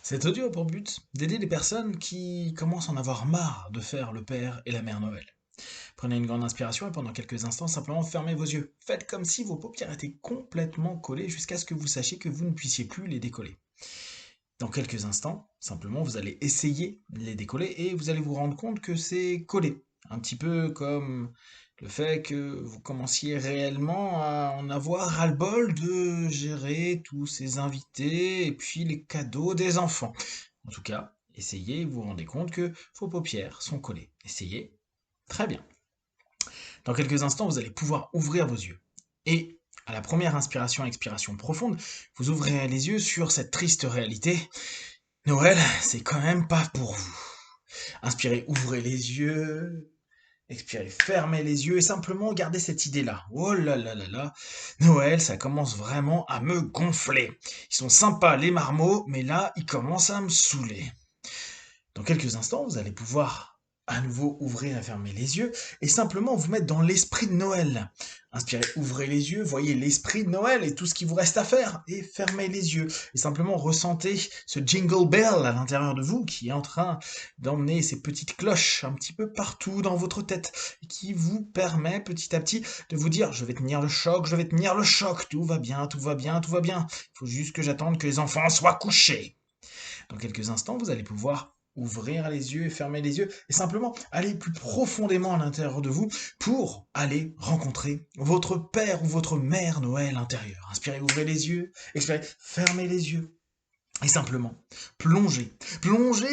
Cet audio a pour but d'aider les personnes qui commencent à en avoir marre de faire le Père et la Mère Noël. Prenez une grande inspiration et pendant quelques instants, simplement fermez vos yeux. Faites comme si vos paupières étaient complètement collées jusqu'à ce que vous sachiez que vous ne puissiez plus les décoller. Dans quelques instants, simplement, vous allez essayer de les décoller et vous allez vous rendre compte que c'est collé. Un petit peu comme le fait que vous commenciez réellement à en avoir ras-le-bol de gérer tous ces invités et puis les cadeaux des enfants. En tout cas, essayez, vous vous rendez compte que vos paupières sont collées. Essayez. Très bien. Dans quelques instants, vous allez pouvoir ouvrir vos yeux. Et à la première inspiration, expiration profonde, vous ouvrirez les yeux sur cette triste réalité. Noël, c'est quand même pas pour vous. Inspirez, ouvrez les yeux. Expirez, fermez les yeux et simplement gardez cette idée-là. Oh là là là là, Noël, ça commence vraiment à me gonfler. Ils sont sympas les marmots, mais là, ils commencent à me saouler. Dans quelques instants, vous allez pouvoir à nouveau ouvrir et fermer les yeux et simplement vous mettre dans l'esprit de Noël. Inspirez, ouvrez les yeux, voyez l'esprit de Noël et tout ce qu'il vous reste à faire et fermez les yeux. Et simplement ressentez ce jingle bell à l'intérieur de vous qui est en train d'emmener ces petites cloches un petit peu partout dans votre tête et qui vous permet petit à petit de vous dire je vais tenir le choc, je vais tenir le choc, tout va bien, tout va bien, tout va bien. Il faut juste que j'attende que les enfants soient couchés. Dans quelques instants, vous allez pouvoir ouvrir les yeux et fermer les yeux et simplement aller plus profondément à l'intérieur de vous pour aller rencontrer votre père ou votre mère Noël intérieur. Inspirez, ouvrez les yeux, expirez, fermez les yeux. Et simplement, plongez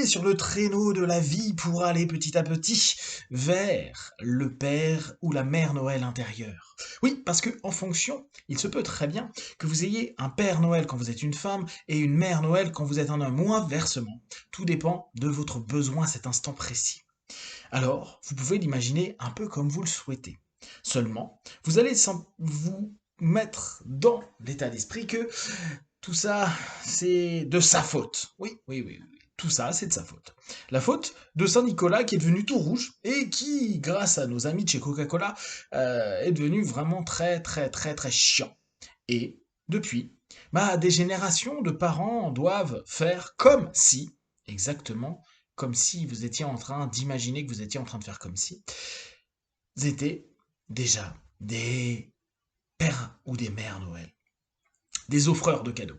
sur le traîneau de la vie pour aller petit à petit vers le Père ou la Mère Noël intérieure. Oui, parce que en fonction, il se peut très bien que vous ayez un Père Noël quand vous êtes une femme et une Mère Noël quand vous êtes un homme, ou inversement. Tout dépend de votre besoin à cet instant précis. Alors, vous pouvez l'imaginer un peu comme vous le souhaitez. Seulement, vous allez vous mettre dans l'état d'esprit que tout ça, c'est de sa faute. Oui, oui, oui, oui. Tout ça, c'est de sa faute. La faute de Saint-Nicolas qui est devenu tout rouge et qui, grâce à nos amis de chez Coca-Cola, est devenu vraiment très, très, très, très chiant. Et depuis, des générations de parents doivent faire comme si, exactement, comme si vous étiez en train d'imaginer que vous étiez en train de faire comme si, vous étiez déjà des pères ou des mères Noël, des offreurs de cadeaux.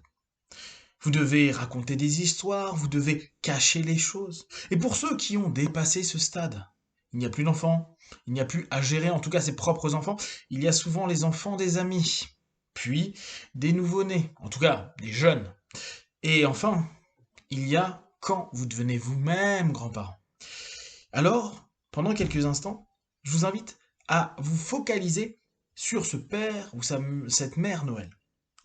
Vous devez raconter des histoires, vous devez cacher les choses. Et pour ceux qui ont dépassé ce stade, il n'y a plus d'enfants, il n'y a plus à gérer en tout cas ses propres enfants, il y a souvent les enfants des amis, puis des nouveau-nés, en tout cas des jeunes. Et enfin, il y a quand vous devenez vous-même grands-parents. Alors, pendant quelques instants, je vous invite à vous focaliser sur ce père ou cette mère Noël.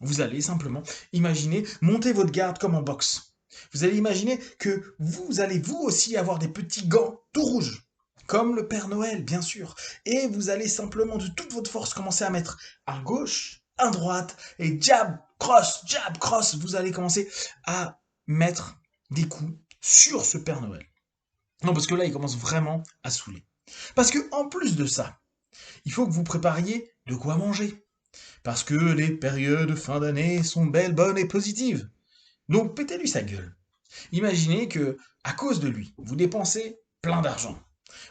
Vous allez simplement imaginer monter votre garde comme en boxe. Vous allez imaginer que vous allez vous aussi avoir des petits gants tout rouges, comme le Père Noël, bien sûr. Et vous allez simplement de toute votre force commencer à mettre à gauche, à droite, et jab, cross. Vous allez commencer à mettre des coups sur ce Père Noël. Non, parce que là, il commence vraiment à saouler. Parce que en plus de ça, il faut que vous prépariez de quoi manger. Parce que les périodes de fin d'année sont belles, bonnes et positives. Donc pétez-lui sa gueule. Imaginez que, à cause de lui, vous dépensez plein d'argent.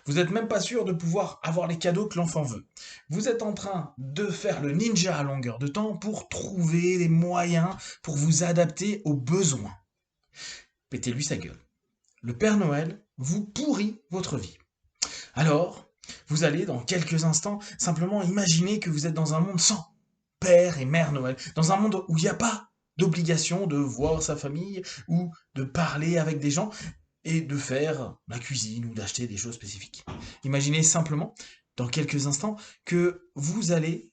Vous n'êtes même pas sûr de pouvoir avoir les cadeaux que l'enfant veut. Vous êtes en train de faire le ninja à longueur de temps pour trouver des moyens pour vous adapter aux besoins. Pétez-lui sa gueule. Le Père Noël vous pourrit votre vie. Alors, vous allez dans quelques instants simplement imaginer que vous êtes dans un monde sans Père et Mère Noël, dans un monde où il n'y a pas d'obligation de voir sa famille ou de parler avec des gens et de faire la cuisine ou d'acheter des choses spécifiques. Imaginez simplement, dans quelques instants, que vous allez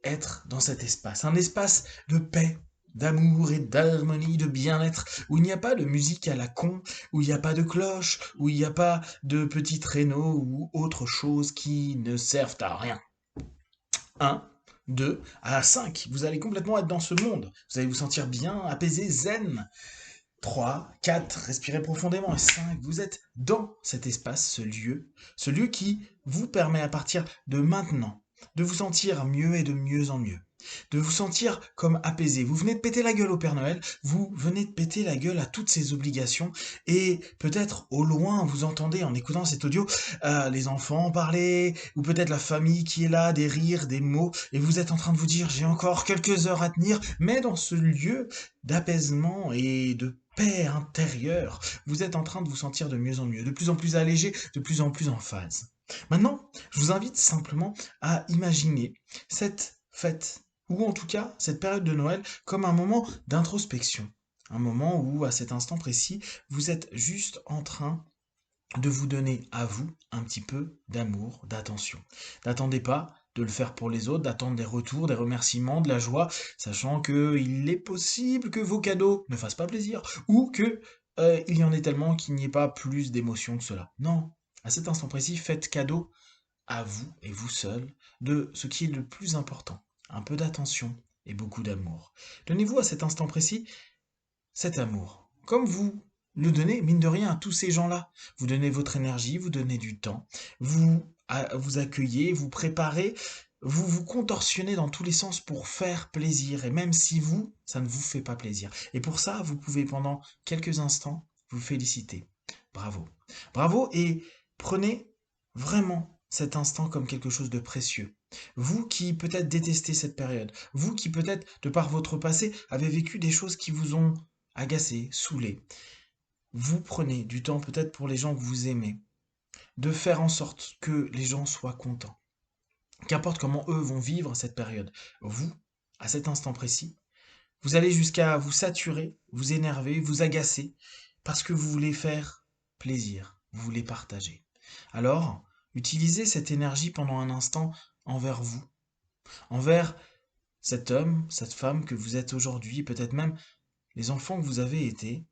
être dans cet espace, un espace de paix, d'amour et d'harmonie, de bien-être, où il n'y a pas de musique à la con, où il n'y a pas de cloche, où il n'y a pas de petits traîneaux ou autre chose qui ne servent à rien. 1, 2, à 5, vous allez complètement être dans ce monde. Vous allez vous sentir bien, apaisé, zen. 3, 4, respirez profondément. Et 5, vous êtes dans cet espace, ce lieu qui vous permet à partir de maintenant de vous sentir mieux et de mieux en mieux, de vous sentir comme apaisé. Vous venez de péter la gueule au Père Noël, vous venez de péter la gueule à toutes ces obligations, et peut-être au loin, vous entendez en écoutant cet audio les enfants parler, ou peut-être la famille qui est là, des rires, des mots, et vous êtes en train de vous dire j'ai encore quelques heures à tenir, mais dans ce lieu d'apaisement et de paix intérieure, vous êtes en train de vous sentir de mieux en mieux, de plus en plus allégé, de plus en plus en phase. Maintenant, je vous invite simplement à imaginer cette fête, ou en tout cas cette période de Noël, comme un moment d'introspection. Un moment où, à cet instant précis, vous êtes juste en train de vous donner à vous un petit peu d'amour, d'attention. N'attendez pas de le faire pour les autres, d'attendre des retours, des remerciements, de la joie, sachant que il est possible que vos cadeaux ne fassent pas plaisir, ou que il y en ait tellement qu'il n'y ait pas plus d'émotion que cela. Non, à cet instant précis, faites cadeau à vous et vous seul de ce qui est le plus important. Un peu d'attention et beaucoup d'amour. Donnez-vous à cet instant précis cet amour. Comme vous le donnez, mine de rien, à tous ces gens-là. Vous donnez votre énergie, vous donnez du temps, vous accueillez, vous préparez, vous vous contorsionnez dans tous les sens pour faire plaisir. Et même si vous, ça ne vous fait pas plaisir. Et pour ça, vous pouvez pendant quelques instants vous féliciter. Bravo. Bravo et prenez vraiment cet instant comme quelque chose de précieux. Vous qui peut-être détestez cette période, vous qui peut-être, de par votre passé, avez vécu des choses qui vous ont agacé, saoulé, vous prenez du temps peut-être pour les gens que vous aimez, de faire en sorte que les gens soient contents. Qu'importe comment eux vont vivre cette période, vous, à cet instant précis, vous allez jusqu'à vous saturer, vous énerver, vous agacer, parce que vous voulez faire plaisir, vous voulez partager. Alors, utilisez cette énergie pendant un instant envers vous, envers cet homme, cette femme que vous êtes aujourd'hui, peut-être même les enfants que vous avez été,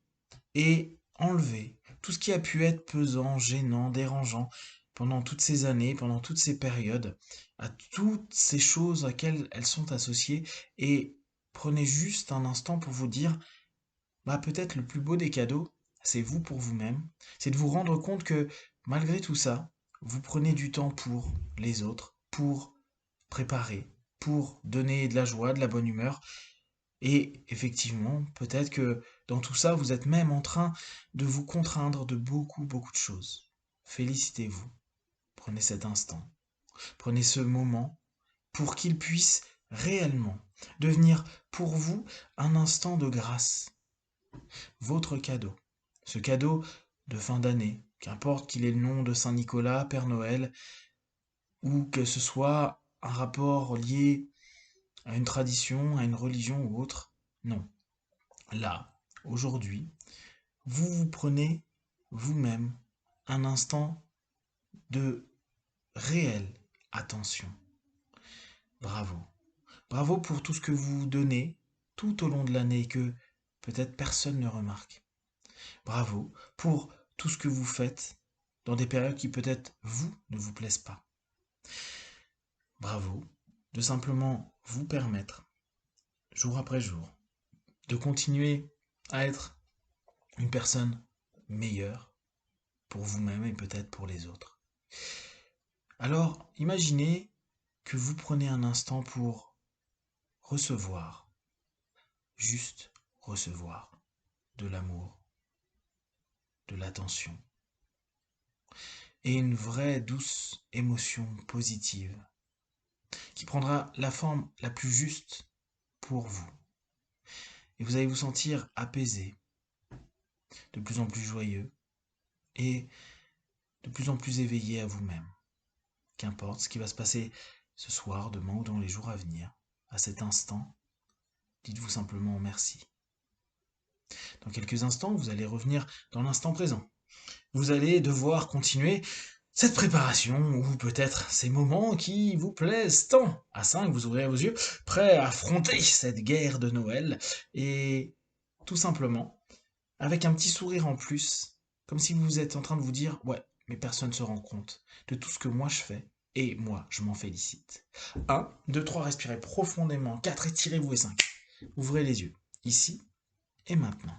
et enlevez tout ce qui a pu être pesant, gênant, dérangeant pendant toutes ces années, pendant toutes ces périodes, à toutes ces choses auxquelles elles sont associées, et prenez juste un instant pour vous dire, bah peut-être le plus beau des cadeaux, c'est vous pour vous-même, c'est de vous rendre compte que malgré tout ça, vous prenez du temps pour les autres, pour préparer, pour donner de la joie, de la bonne humeur, et effectivement, peut-être que dans tout ça, vous êtes même en train de vous contraindre de beaucoup, beaucoup de choses. Félicitez-vous. Prenez cet instant. Prenez ce moment pour qu'il puisse réellement devenir pour vous un instant de grâce. Votre cadeau. Ce cadeau de fin d'année, qu'importe qu'il ait le nom de Saint-Nicolas, Père Noël, ou que ce soit un rapport lié à une tradition, à une religion ou autre. Non. Là, aujourd'hui, vous vous prenez vous-même un instant de réelle attention. Bravo. Bravo pour tout ce que vous donnez tout au long de l'année et que peut-être personne ne remarque. Bravo pour tout ce que vous faites dans des périodes qui peut-être vous ne vous plaisent pas. Bravo de simplement vous permettre, jour après jour, de continuer à être une personne meilleure pour vous-même et peut-être pour les autres. Alors, imaginez que vous prenez un instant pour recevoir, juste recevoir de l'amour, de l'attention et une vraie douce émotion positive qui prendra la forme la plus juste pour vous. Et vous allez vous sentir apaisé, de plus en plus joyeux et de plus en plus éveillé à vous-même. Qu'importe ce qui va se passer ce soir, demain ou dans les jours à venir, à cet instant, dites-vous simplement merci. Dans quelques instants, vous allez revenir dans l'instant présent. Vous allez devoir continuer cette préparation, ou peut-être ces moments qui vous plaisent tant. À 5, vous ouvrirez vos yeux, prêts à affronter cette guerre de Noël, et tout simplement, avec un petit sourire en plus, comme si vous êtes en train de vous dire, ouais, mais personne ne se rend compte de tout ce que moi je fais, et moi, je m'en félicite. 1, 2, 3, respirez profondément. 4, étirez-vous, et 5. Ouvrez les yeux, ici et maintenant.